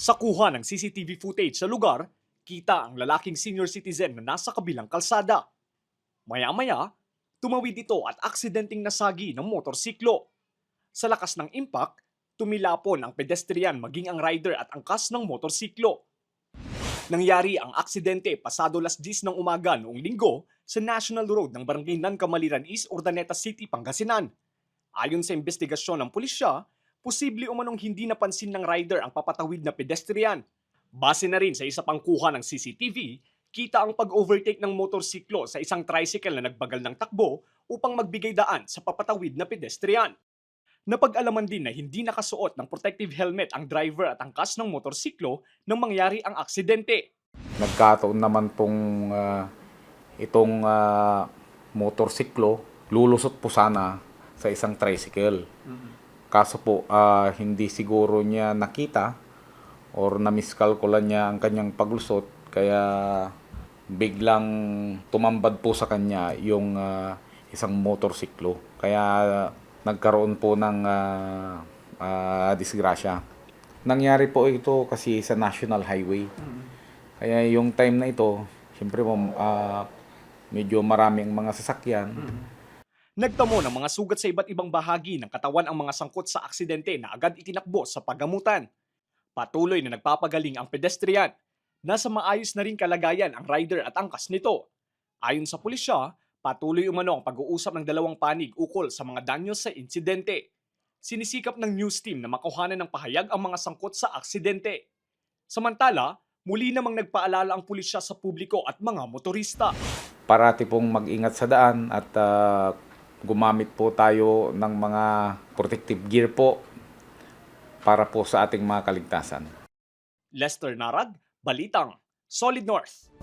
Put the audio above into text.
Sa kuha ng CCTV footage sa lugar, kita ang lalaking senior citizen na nasa kabilang kalsada. Maya-maya, tumawid ito at aksidenteng nasagi ng motorsiklo. Sa lakas ng impact, tumilapon ang pedestrian maging ang rider at angkas ng motorsiklo. Nangyari ang aksidente pasado 10:10 ng umaga noong Linggo sa National Road ng Barangay Camaliran East, Urdaneta City, Pangasinan. Ayon sa investigasyon ng pulisya, posible umanong hindi napansin ng rider ang papatawid na pedestrian. Base na rin sa isa pang kuha ng CCTV, kita ang pag-overtake ng motorsiklo sa isang tricycle na nagbagal ng takbo upang magbigay daan sa papatawid na pedestrian. Napag-alaman din na hindi nakasuot ng protective helmet ang driver at angkas ng motorsiklo nang mangyari ang aksidente. Nagkataon naman itong motorsiklo, lulusot po sana sa isang tricycle. Kaso po, hindi siguro niya nakita or na-miscalculan niya ang kanyang paglusot, kaya biglang tumambad po sa kanya yung isang motorsiklo. Kaya nagkaroon po ng disgrasya. Nangyari po ito kasi sa National Highway. Kaya yung time na ito, siyempre po, medyo maraming mga sasakyan. Nagtamo ng mga sugat sa iba't ibang bahagi ng katawan ang mga sangkot sa aksidente na agad itinakbo sa paggamutan. Patuloy na nagpapagaling ang pedestrian. Nasa maayos na rin kalagayan ang rider at angkas nito. Ayon sa pulisya, patuloy umano ang pag-uusap ng dalawang panig ukol sa mga danyo sa insidente. Sinisikap ng news team na makuhanan ng pahayag ang mga sangkot sa aksidente. Samantala, muli namang nagpaalala ang pulisya sa publiko at mga motorista. Parati pong mag-ingat sa daan at gumamit po tayo ng mga protective gear po para po sa ating mga kaligtasan. Lester Narad, Balitang, Solid North.